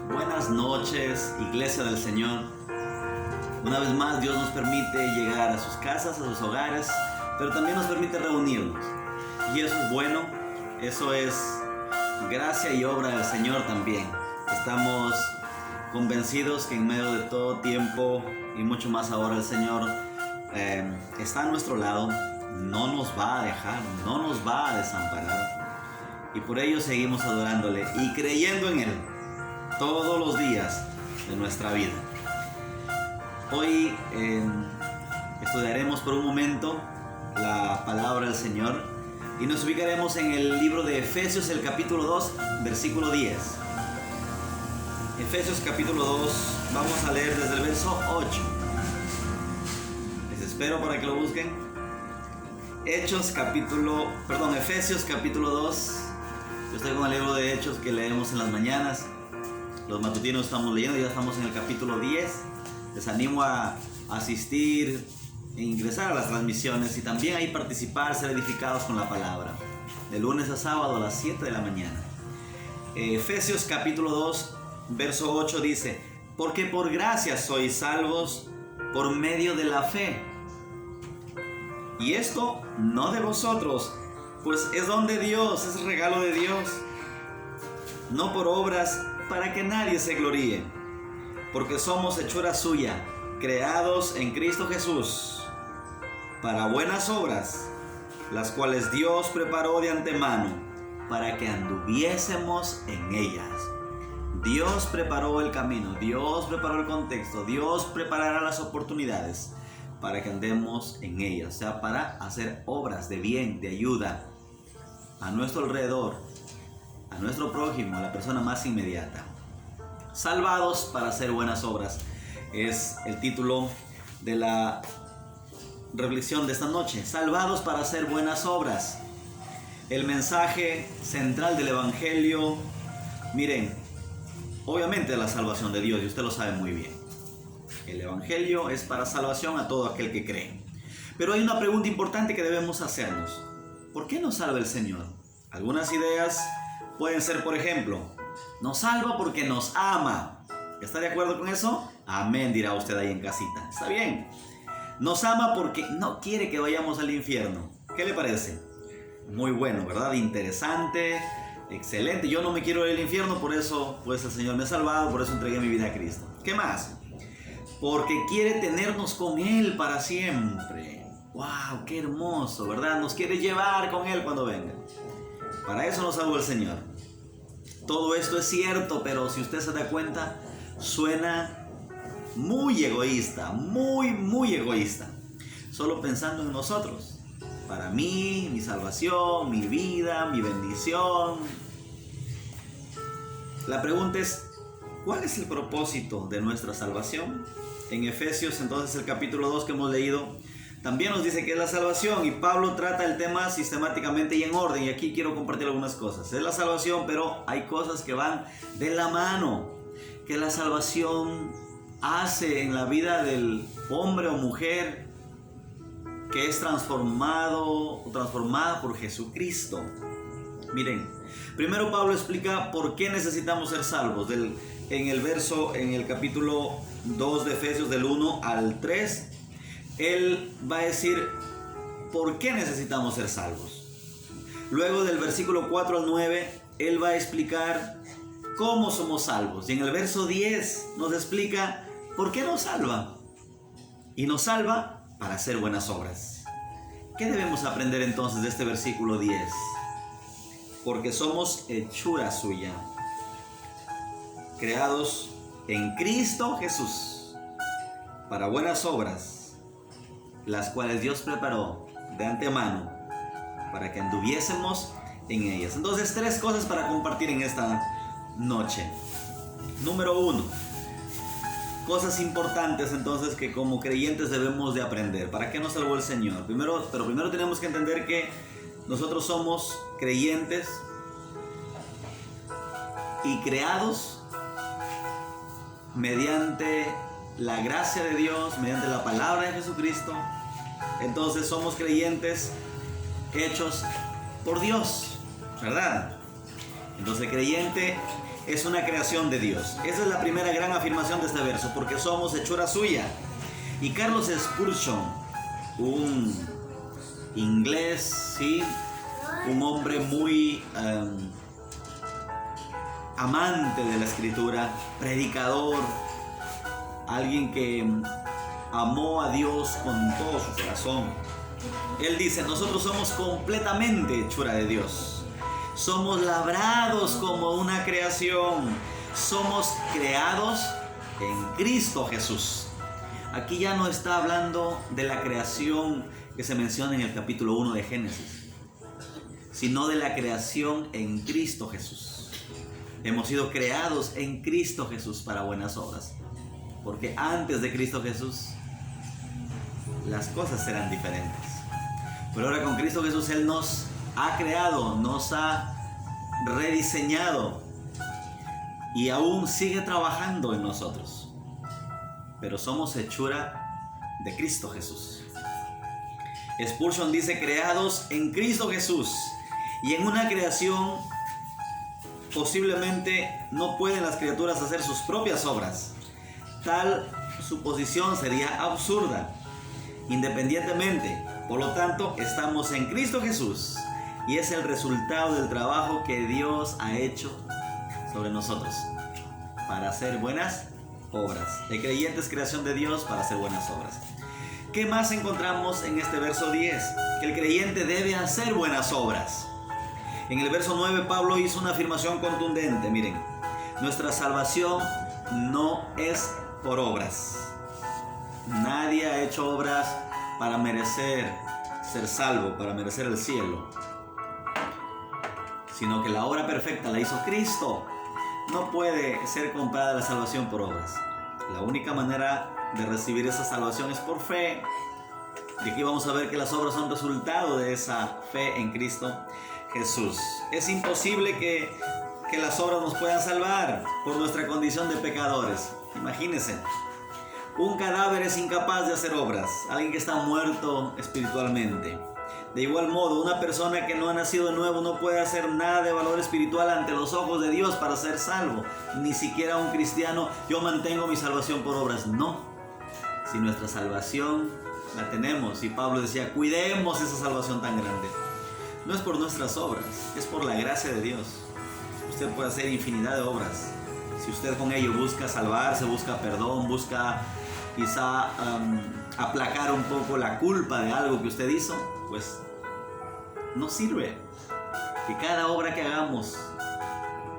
Buenas noches, Iglesia del Señor. Una vez más Dios nos permite llegar a sus casas, a sus hogares, pero también nos permite reunirnos. Y eso es bueno, eso es gracia y obra del Señor también. Estamos convencidos que en medio de todo tiempo y mucho más ahora el Señor está a nuestro lado, no nos va a dejar, no nos va a desamparar. Y por ello seguimos adorándole y creyendo en Él todos los días de nuestra vida. Hoy estudiaremos por un momento la palabra del Señor y nos ubicaremos en el libro de Efesios, el capítulo 2, versículo 10. Efesios capítulo 2, vamos a leer desde el verso 8. Les espero para que lo busquen. Efesios capítulo 2. Yo estoy con el libro de Hechos que leemos en las mañanas. Los matutinos estamos leyendo, ya estamos en el capítulo 10. Les animo a asistir e ingresar a las transmisiones y también ahí participar, ser edificados con la palabra. De lunes a sábado a las 7 de la mañana. Efesios capítulo 2, verso 8 dice: porque por gracia sois salvos por medio de la fe. Y esto no de vosotros, pues es don de Dios, es regalo de Dios. No por obras, para que nadie se gloríe, porque somos hechura suya, creados en Cristo Jesús, para buenas obras, las cuales Dios preparó de antemano, para que anduviésemos en ellas. Dios preparó el camino, Dios preparó el contexto, Dios preparará las oportunidades para que andemos en ellas, o sea, para hacer obras de bien, de ayuda a nuestro alrededor, a nuestro prójimo, a la persona más inmediata. Salvados para hacer buenas obras es el título de la reflexión de esta noche. Salvados para hacer buenas obras. El mensaje central del Evangelio, miren, obviamente la salvación de Dios, y usted lo sabe muy bien. El Evangelio es para salvación a todo aquel que cree. Pero hay una pregunta importante que debemos hacernos. ¿Por qué nos salva el Señor? Algunas ideas pueden ser, por ejemplo, nos salva porque nos ama. ¿Está de acuerdo con eso? Amén, dirá usted ahí en casita. Está bien. Nos ama porque no quiere que vayamos al infierno. ¿Qué le parece? Muy bueno, ¿verdad? Interesante, excelente. Yo no me quiero ir al infierno, por eso pues el Señor me ha salvado, por eso entregué mi vida a Cristo. ¿Qué más? Porque quiere tenernos con Él para siempre. ¡Wow! ¡Qué hermoso! ¿Verdad? Nos quiere llevar con Él cuando venga. Para eso nos salvó el Señor. Todo esto es cierto, pero si usted se da cuenta, suena muy egoísta, muy egoísta. Solo pensando en nosotros. Para mí, mi salvación, mi vida, mi bendición. La pregunta es, ¿cuál es el propósito de nuestra salvación? En Efesios, entonces, el capítulo 2 que hemos leído, también nos dice que es la salvación, y Pablo trata el tema sistemáticamente y en orden, y aquí quiero compartir algunas cosas. Es la salvación, pero hay cosas que van de la mano, que la salvación hace en la vida del hombre o mujer que es transformado o transformada por Jesucristo. Miren, primero Pablo explica por qué necesitamos ser salvos. En el capítulo 2 de Efesios, del 1 al 3, él va a decir por qué necesitamos ser salvos. Luego del versículo 4 al 9, él va a explicar cómo somos salvos. Y en el verso 10 nos explica por qué nos salva. Y nos salva para hacer buenas obras. ¿Qué debemos aprender entonces de este versículo 10? Porque somos hechura suya, creados en Cristo Jesús, para buenas obras, las cuales Dios preparó de antemano para que anduviésemos en ellas. Entonces, 3 cosas para compartir en esta noche. Número 1, cosas importantes entonces que como creyentes debemos de aprender. ¿Para qué nos salvó el Señor? Primero tenemos que entender que nosotros somos creyentes y creados mediante la gracia de Dios, mediante la palabra de Jesucristo. Entonces somos creyentes hechos por Dios, ¿verdad? Entonces el creyente es una creación de Dios. Esa es la primera gran afirmación de este verso, porque somos hechura suya. Y Carlos Spurgeon, un inglés, ¿sí? Un hombre muy amante de la escritura, predicador, alguien que amó a Dios con todo su corazón. Él dice: nosotros somos completamente hechura de Dios. Somos labrados como una creación. Somos creados en Cristo Jesús. Aquí ya no está hablando de la creación que se menciona en el capítulo 1 de Génesis, sino de la creación en Cristo Jesús. Hemos sido creados en Cristo Jesús para buenas obras, porque antes de Cristo Jesús las cosas eran diferentes. Pero ahora con Cristo Jesús Él nos ha creado, nos ha rediseñado y aún sigue trabajando en nosotros. Pero somos hechura de Cristo Jesús. Spurgeon dice: creados en Cristo Jesús. Y en una creación posiblemente no pueden las criaturas hacer sus propias obras. Tal suposición sería absurda, independientemente. Por lo tanto, estamos en Cristo Jesús y es el resultado del trabajo que Dios ha hecho sobre nosotros para hacer buenas obras. El creyente es creación de Dios para hacer buenas obras. ¿Qué más encontramos en este verso 10? Que el creyente debe hacer buenas obras. En el verso 9 Pablo hizo una afirmación contundente. Miren, nuestra salvación no es por obras. Nadie ha hecho obras para merecer ser salvo, para merecer el cielo, sino que la obra perfecta la hizo Cristo. No puede ser comprada la salvación por obras. La única manera de recibir esa salvación es por fe. Y aquí vamos a ver que las obras son resultado de esa fe en Cristo Jesús. Es imposible que las obras nos puedan salvar por nuestra condición de pecadores. Imagínense, un cadáver es incapaz de hacer obras, alguien que está muerto espiritualmente. De igual modo, una persona que no ha nacido de nuevo no puede hacer nada de valor espiritual ante los ojos de Dios para ser salvo. Ni siquiera un cristiano: yo mantengo mi salvación por obras. No. Si nuestra salvación la tenemos, y Pablo decía: cuidemos esa salvación tan grande. No es por nuestras obras, es por la gracia de Dios. Usted puede hacer infinidad de obras. Si usted con ello busca salvarse, busca perdón, busca quizá aplacar un poco la culpa de algo que usted hizo, pues no sirve. Que cada obra que hagamos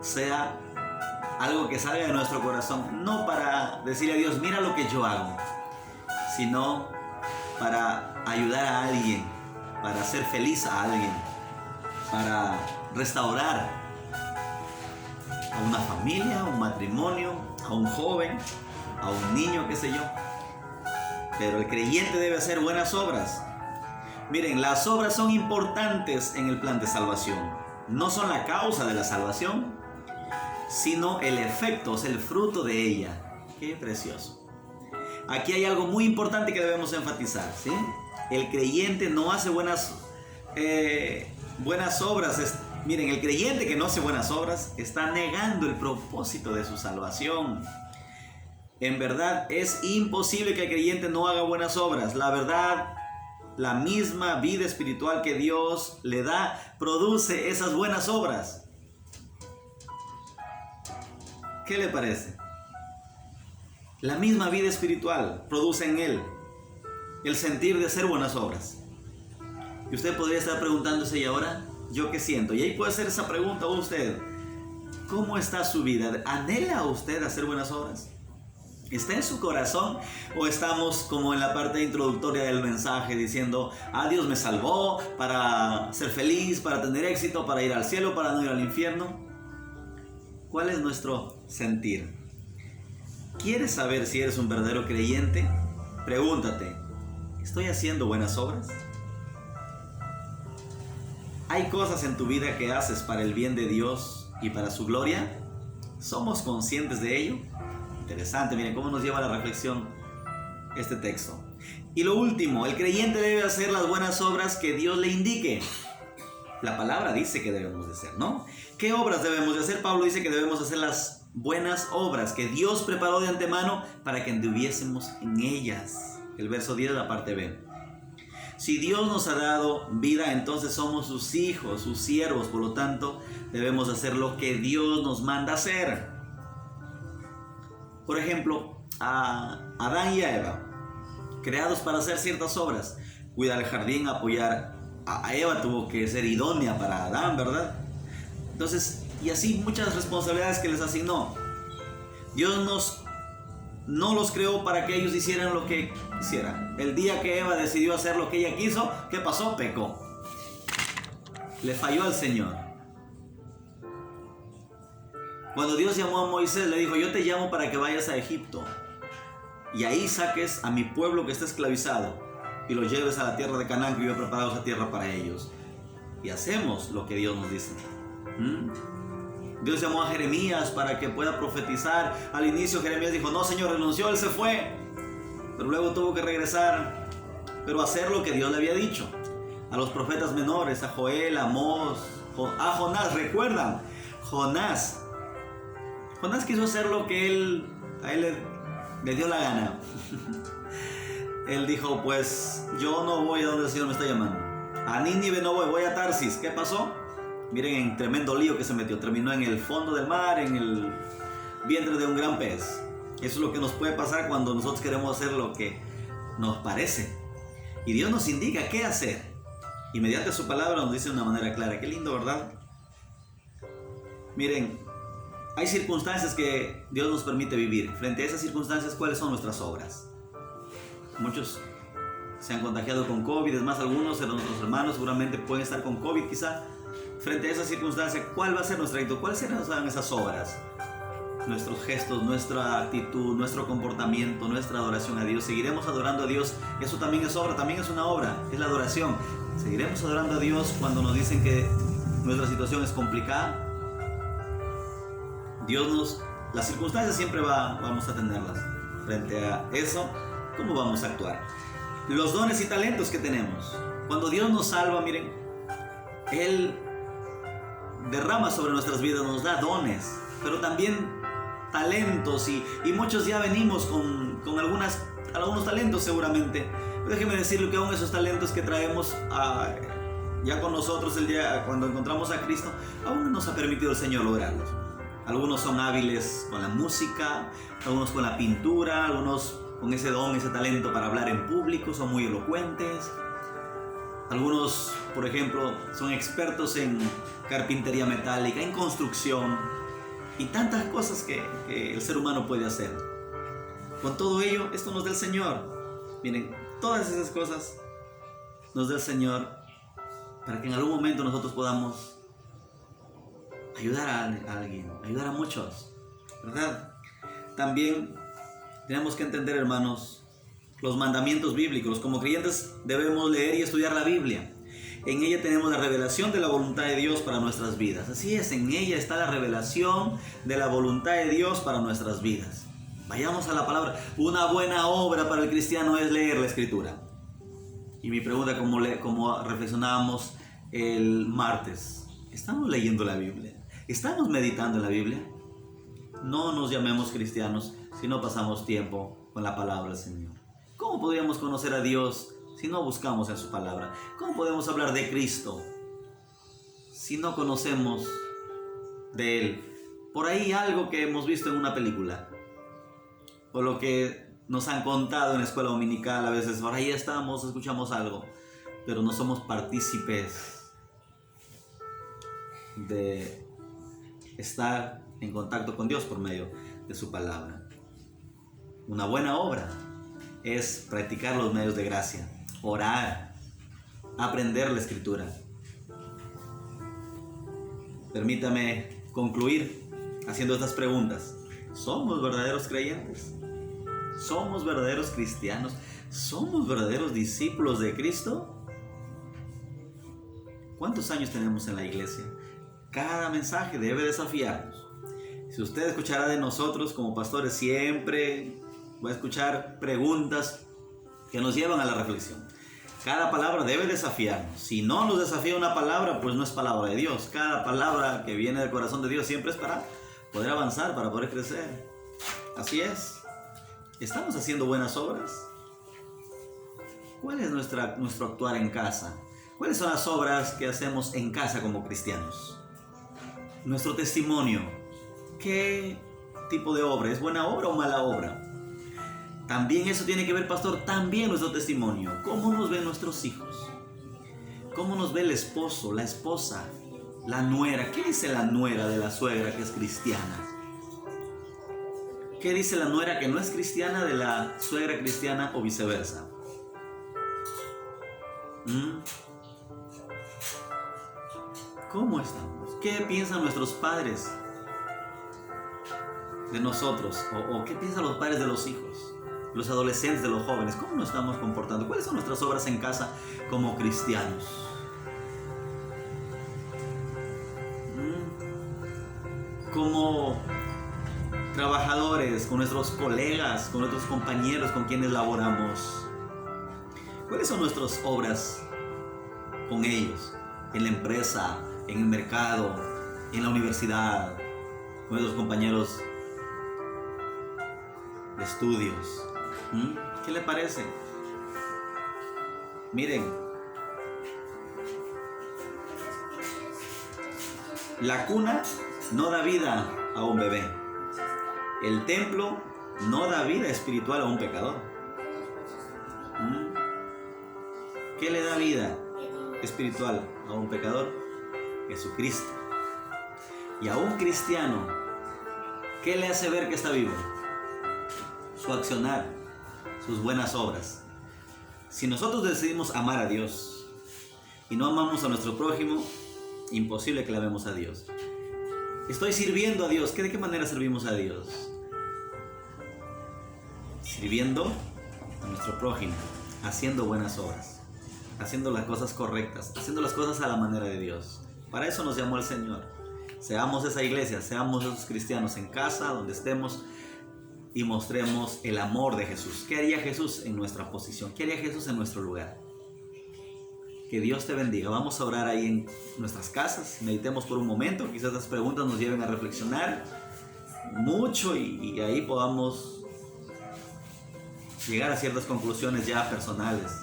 sea algo que salga de nuestro corazón, no para decirle a Dios: mira lo que yo hago, sino para ayudar a alguien, para hacer feliz a alguien, para restaurar a una familia, a un matrimonio, a un joven, a un niño, qué sé yo. Pero el creyente debe hacer buenas obras. Miren, las obras son importantes en el plan de salvación. No son la causa de la salvación, sino el efecto, es el fruto de ella. Qué precioso. Aquí hay algo muy importante que debemos enfatizar, ¿sí? El creyente no hace buenas obras. Miren, el creyente que no hace buenas obras está negando el propósito de su salvación. En verdad, es imposible que el creyente no haga buenas obras. La verdad, la misma vida espiritual que Dios le da produce esas buenas obras. ¿Qué le parece? La misma vida espiritual produce en él el sentir de hacer buenas obras. Y usted podría estar preguntándose: ¿y ahora yo qué siento? Y ahí puede hacer esa pregunta a usted: ¿cómo está su vida? ¿Anhela usted hacer buenas obras? ¿Está en su corazón? ¿O estamos como en la parte introductoria del mensaje diciendo: Dios me salvó para ser feliz, para tener éxito, para ir al cielo, para no ir al infierno? ¿Cuál es nuestro sentir? ¿Quieres saber si eres un verdadero creyente? Pregúntate: ¿estoy haciendo buenas obras? ¿Hay cosas en tu vida que haces para el bien de Dios y para su gloria? ¿Somos conscientes de ello? Interesante, miren cómo nos lleva a la reflexión este texto. Y lo último, el creyente debe hacer las buenas obras que Dios le indique. la palabra dice que debemos de hacer, ¿no? ¿Qué obras debemos de hacer? Pablo dice que debemos hacer las buenas obras que Dios preparó de antemano para que anduviésemos en ellas. El verso 10 de la parte B. Si Dios nos ha dado vida, entonces somos sus hijos, sus siervos. Por lo tanto, debemos hacer lo que Dios nos manda hacer. Por ejemplo, a Adán y a Eva, creados para hacer ciertas obras. Cuidar el jardín, apoyar. A Eva tuvo que ser idónea para Adán, ¿verdad? Entonces, y así muchas responsabilidades que les asignó. Dios no los creó para que ellos hicieran lo que quisieran. El día que Eva decidió hacer lo que ella quiso, ¿qué pasó? Pecó. Le falló al Señor. Cuando Dios llamó a Moisés, le dijo: yo te llamo para que vayas a Egipto y ahí saques a mi pueblo que está esclavizado y los lleves a la tierra de Canaán, que yo he preparado esa tierra para ellos. Y hacemos lo que Dios nos dice. Dios llamó a Jeremías para que pueda profetizar. Al inicio Jeremías dijo: no, Señor, renunció, él se fue. Pero luego tuvo que regresar, pero hacer lo que Dios le había dicho. A los profetas menores, a Joel, a Amós, a Jonás, ¿recuerdan? Jonás quiso hacer lo que a él le dio la gana. Él dijo: pues yo no voy a donde el Señor me está llamando. A Nínive no voy a Tarsis. ¿Qué pasó? Miren en tremendo lío que se metió. Terminó en el fondo del mar, en el vientre de un gran pez. Eso es lo que nos puede pasar cuando nosotros queremos hacer lo que nos parece. Y Dios nos indica qué hacer. Y mediante su palabra nos dice de una manera clara. Qué lindo, ¿verdad? Miren, hay circunstancias que Dios nos permite vivir. Frente a esas circunstancias, ¿cuáles son nuestras obras? Muchos se han contagiado con COVID. Es más, algunos de nuestros hermanos seguramente pueden estar con COVID quizá. Frente a esa circunstancia, ¿cuál va a ser nuestra actitud? ¿Cuáles serán esas obras? Nuestros gestos, nuestra actitud, nuestro comportamiento, nuestra adoración a Dios. ¿Seguiremos adorando a Dios? Eso también es obra, también es una obra, es la adoración. ¿Seguiremos adorando a Dios cuando nos dicen que nuestra situación es complicada? Las circunstancias siempre vamos a tenerlas. Frente a eso, ¿cómo vamos a actuar? Los dones y talentos que tenemos. Cuando Dios nos salva, miren, Él derrama sobre nuestras vidas, nos da dones, pero también talentos, y muchos ya venimos con algunos talentos seguramente. Pero déjeme decirle que aún esos talentos que traemos ya con nosotros el día cuando encontramos a Cristo, aún no nos ha permitido el Señor lograrlos. Algunos son hábiles con la música, algunos con la pintura, algunos con ese don, ese talento para hablar en público, son muy elocuentes. Algunos, por ejemplo, son expertos en carpintería metálica, en construcción y tantas cosas que el ser humano puede hacer. Con todo ello, esto nos da el Señor. Miren, todas esas cosas nos da el Señor para que en algún momento nosotros podamos ayudar a alguien, ayudar a muchos, ¿verdad? También tenemos que entender, hermanos, los mandamientos bíblicos. Como creyentes debemos leer y estudiar la Biblia. En ella tenemos la revelación de la voluntad de Dios para nuestras vidas. Así es, en ella está la revelación de la voluntad de Dios para nuestras vidas. Vayamos a la palabra. Una buena obra para el cristiano es leer la Escritura. Y mi pregunta, como reflexionábamos el martes, ¿estamos leyendo la Biblia? ¿Estamos meditando en la Biblia? No nos llamemos cristianos si no pasamos tiempo con la palabra del Señor. ¿Cómo podríamos conocer a Dios si no buscamos en su palabra? ¿Cómo podemos hablar de Cristo si no conocemos de Él? Por ahí algo que hemos visto en una película, o lo que nos han contado en la escuela dominical, a veces por ahí estamos, escuchamos algo, pero no somos partícipes de estar en contacto con Dios por medio de su palabra. Una buena obra es practicar los medios de gracia, orar, aprender la Escritura. Permítame concluir haciendo estas preguntas. ¿Somos verdaderos creyentes? ¿Somos verdaderos cristianos? ¿Somos verdaderos discípulos de Cristo? ¿Cuántos años tenemos en la iglesia? Cada mensaje debe desafiarnos. Si usted escuchará de nosotros como pastores, siempre va a escuchar preguntas que nos llevan a la reflexión. Cada palabra debe desafiarnos. Si no nos desafía una palabra, pues no es palabra de Dios. Cada palabra que viene del corazón de Dios siempre es para poder avanzar, para poder crecer. Así es. ¿Estamos haciendo buenas obras? ¿Cuál es nuestro actuar en casa? ¿Cuáles son las obras que hacemos en casa como cristianos? Nuestro testimonio. ¿Qué tipo de obra? ¿Es buena obra o mala obra? También eso tiene que ver, pastor, también nuestro testimonio. ¿Cómo nos ven nuestros hijos? ¿Cómo nos ve el esposo, la esposa, la nuera? ¿Qué dice la nuera de la suegra que es cristiana? ¿Qué dice la nuera que no es cristiana de la suegra cristiana o viceversa? ¿Cómo estamos? ¿Qué piensan nuestros padres de nosotros? ¿O qué piensan los padres de los hijos? Los adolescentes, de los jóvenes. ¿Cómo nos estamos comportando? ¿Cuáles son nuestras obras en casa como cristianos? Como trabajadores, con nuestros colegas, con nuestros compañeros con quienes laboramos. ¿Cuáles son nuestras obras con ellos? En la empresa, en el mercado, en la universidad, con nuestros compañeros de estudios. ¿Qué le parece? Miren, la cuna no da vida a un bebé. El templo no da vida espiritual a un pecador. ¿Qué le da vida espiritual a un pecador? Jesucristo. Y a un cristiano, ¿qué le hace ver que está vivo? Su accionar, sus buenas obras. Si nosotros decidimos amar a Dios y no amamos a nuestro prójimo, imposible que le amemos a Dios. Estoy sirviendo a Dios. ¿De qué manera servimos a Dios? Sirviendo a nuestro prójimo, haciendo buenas obras, haciendo las cosas correctas, haciendo las cosas a la manera de Dios. Para eso nos llamó el Señor. Seamos esa iglesia, seamos esos cristianos en casa, donde estemos, y mostremos el amor de Jesús. ¿Qué haría Jesús en nuestra posición? ¿Qué haría Jesús en nuestro lugar? Que Dios te bendiga. Vamos a orar ahí en nuestras casas. Meditemos por un momento. Quizás las preguntas nos lleven a reflexionar mucho y ahí podamos llegar a ciertas conclusiones ya personales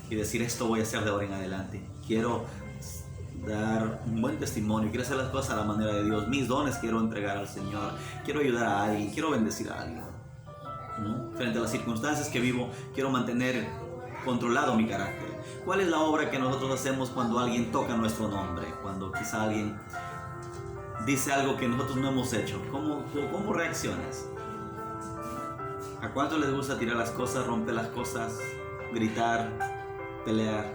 y decir: esto voy a hacer de ahora en adelante. Quiero dar un buen testimonio, quiero hacer las cosas a la manera de Dios. Mis dones quiero entregar al Señor, quiero ayudar a alguien, quiero bendecir a alguien, ¿no? Frente a las circunstancias que vivo, quiero mantener controlado mi carácter. ¿Cuál es la obra que nosotros hacemos cuando alguien toca nuestro nombre? Cuando quizá alguien dice algo que nosotros no hemos hecho. ¿Cómo reaccionas? ¿A cuánto les gusta tirar las cosas, romper las cosas, gritar, pelear?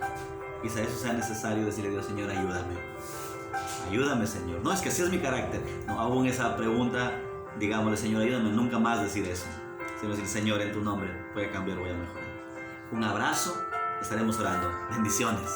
Quizá eso sea necesario decirle a Dios: Señor, ayúdame. Ayúdame, Señor. No, es que así es mi carácter. No, aún esa pregunta, digámosle: Señor, ayúdame, nunca más decir eso. Sino decir: Señor, en tu nombre voy a cambiar, voy a mejorar. Un abrazo, estaremos orando. Bendiciones.